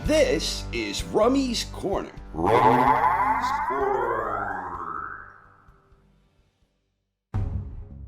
This is Rummy's Corner.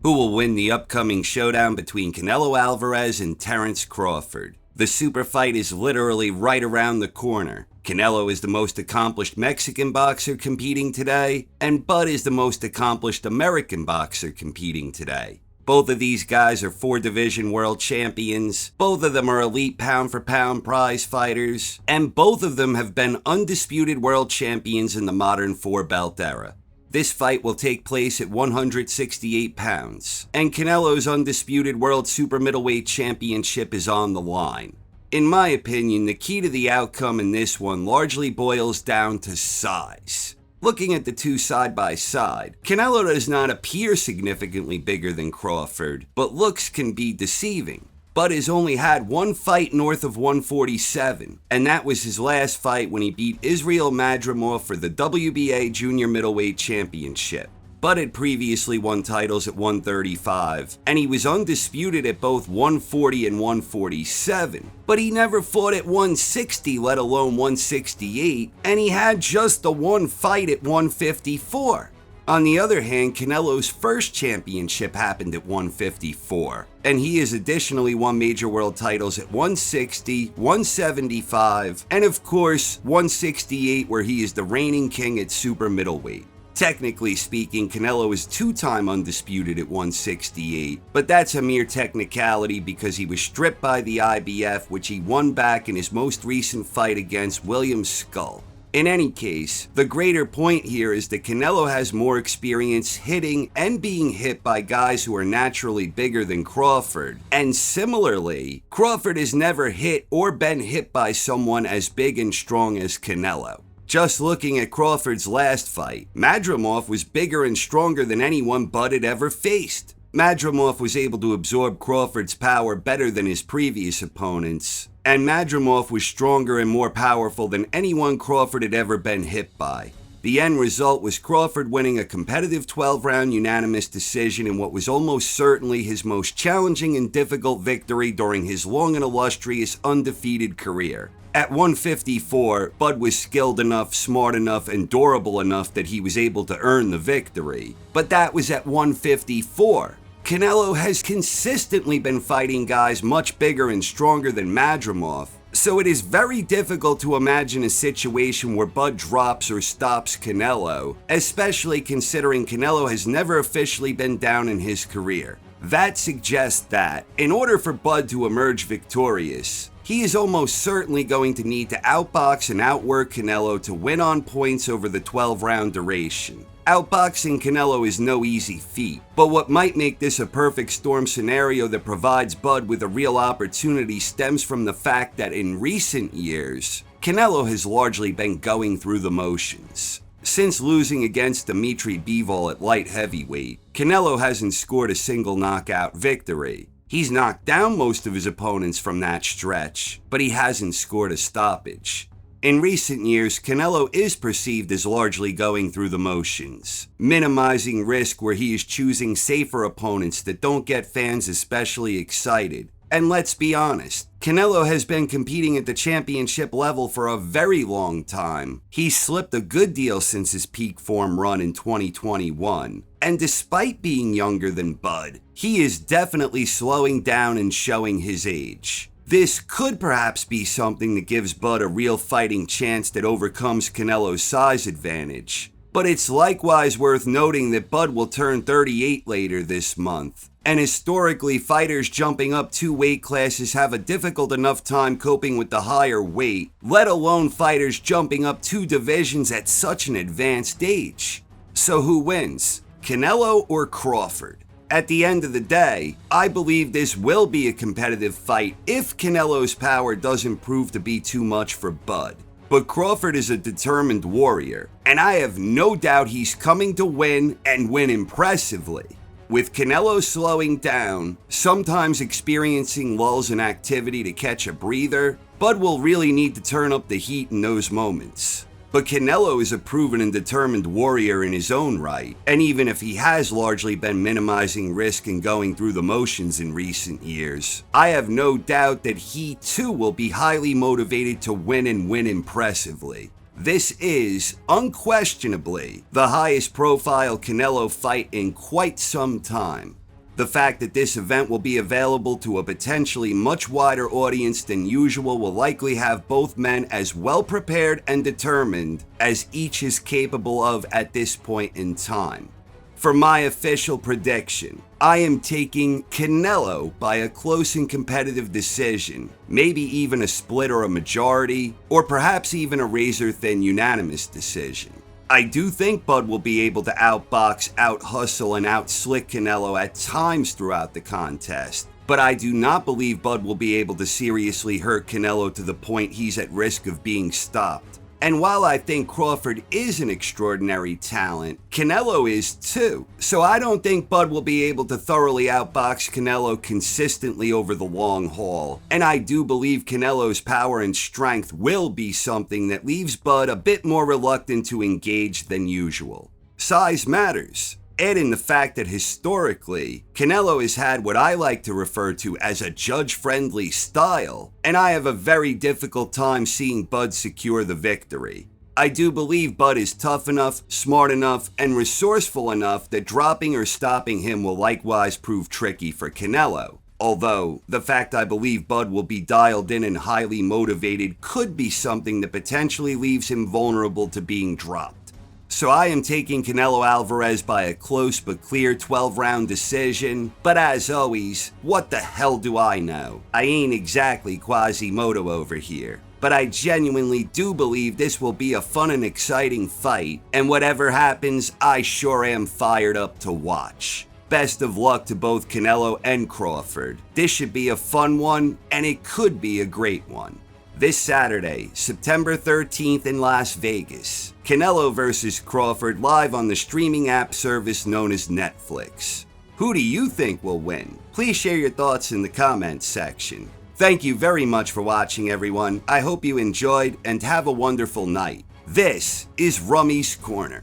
Who will win the upcoming showdown between Canelo Alvarez and Terence Crawford? The super fight is literally right around the corner. Canelo is the most accomplished Mexican boxer competing today, and Bud is the most accomplished American boxer competing today. Both of these guys are 4-division world champions, both of them are elite pound-for-pound prize fighters, and both of them have been undisputed world champions in the modern 4-belt era. This fight will take place at 168 pounds, and Canelo's undisputed world super middleweight championship is on the line. In my opinion, the key to the outcome in this one largely boils down to size. Looking at the two side by side, Canelo does not appear significantly bigger than Crawford, but looks can be deceiving. Bud has only had one fight north of 147, and that was his last fight when he beat Israel Madrimov for the WBA Junior Middleweight Championship. Bud had previously won titles at 135, and he was undisputed at both 140 and 147, but he never fought at 160, let alone 168, and he had just the one fight at 154. On the other hand, Canelo's first championship happened at 154, and he has additionally won major world titles at 160, 175, and of course, 168, where he is the reigning king at super middleweight. Technically speaking, Canelo is two-time undisputed at 168, but that's a mere technicality because he was stripped by the IBF, which he won back in his most recent fight against William Skull. In any case, the greater point here is that Canelo has more experience hitting and being hit by guys who are naturally bigger than Crawford, and similarly, Crawford has never hit or been hit by someone as big and strong as Canelo. Just looking at Crawford's last fight, Madrimov was bigger and stronger than anyone Bud had ever faced. Madrimov was able to absorb Crawford's power better than his previous opponents, and Madrimov was stronger and more powerful than anyone Crawford had ever been hit by. The end result was Crawford winning a competitive 12-round unanimous decision in what was almost certainly his most challenging and difficult victory during his long and illustrious undefeated career. At 154, Bud was skilled enough, smart enough, and durable enough that he was able to earn the victory. But that was at 154. Canelo has consistently been fighting guys much bigger and stronger than Madrimov, so it is very difficult to imagine a situation where Bud drops or stops Canelo, especially considering Canelo has never officially been down in his career. That suggests that, in order for Bud to emerge victorious, he is almost certainly going to need to outbox and outwork Canelo to win on points over the 12-round duration. Outboxing Canelo is no easy feat, but what might make this a perfect storm scenario that provides Bud with a real opportunity stems from the fact that in recent years, Canelo has largely been going through the motions. Since losing against Dimitri Bivol at light heavyweight, Canelo hasn't scored a single knockout victory. He's knocked down most of his opponents from that stretch, but he hasn't scored a stoppage. In recent years, Canelo is perceived as largely going through the motions, minimizing risk where he is choosing safer opponents that don't get fans especially excited. And let's be honest, Canelo has been competing at the championship level for a very long time. He's slipped a good deal since his peak form run in 2021. And despite being younger than Bud, he is definitely slowing down and showing his age. This could perhaps be something that gives Bud a real fighting chance that overcomes Canelo's size advantage. But it's likewise worth noting that Bud will turn 38 later this month. And historically, fighters jumping up 2 weight classes have a difficult enough time coping with the higher weight, let alone fighters jumping up 2 divisions at such an advanced age. So who wins? Canelo or Crawford? At the end of the day, I believe this will be a competitive fight if Canelo's power doesn't prove to be too much for Bud. But Crawford is a determined warrior, and I have no doubt he's coming to win and win impressively. With Canelo slowing down, sometimes experiencing lulls in activity to catch a breather, Bud will really need to turn up the heat in those moments. But Canelo is a proven and determined warrior in his own right, and even if he has largely been minimizing risk and going through the motions in recent years, I have no doubt that he too will be highly motivated to win and win impressively. This is, unquestionably, the highest profile Canelo fight in quite some time. The fact that this event will be available to a potentially much wider audience than usual will likely have both men as well prepared and determined as each is capable of at this point in time. For my official prediction, I am taking Canelo by a close and competitive decision, maybe even a split or a majority, or perhaps even a razor-thin unanimous decision. I do think Bud will be able to outbox, out-hustle, and out-slick Canelo at times throughout the contest, but I do not believe Bud will be able to seriously hurt Canelo to the point he's at risk of being stopped. And while I think Crawford is an extraordinary talent, Canelo is too. So I don't think Bud will be able to thoroughly outbox Canelo consistently over the long haul. And I do believe Canelo's power and strength will be something that leaves Bud a bit more reluctant to engage than usual. Size matters. Add in the fact that historically, Canelo has had what I like to refer to as a judge-friendly style, and I have a very difficult time seeing Bud secure the victory. I do believe Bud is tough enough, smart enough, and resourceful enough that dropping or stopping him will likewise prove tricky for Canelo. Although, the fact I believe Bud will be dialed in and highly motivated could be something that potentially leaves him vulnerable to being dropped. So I am taking Canelo Alvarez by a close but clear 12-round decision, but as always, what the hell do I know? I ain't exactly Quasimodo over here, but I genuinely do believe this will be a fun and exciting fight, and whatever happens, I sure am fired up to watch. Best of luck to both Canelo and Crawford. This should be a fun one, and it could be a great one. This Saturday, September 13th in Las Vegas, Canelo vs. Crawford live on the streaming app service known as Netflix. Who do you think will win? Please share your thoughts in the comments section. Thank you very much for watching, everyone. I hope you enjoyed and have a wonderful night. This is Rummy's Corner.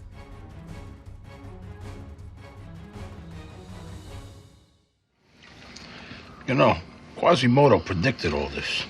You know, Quasimodo predicted all this.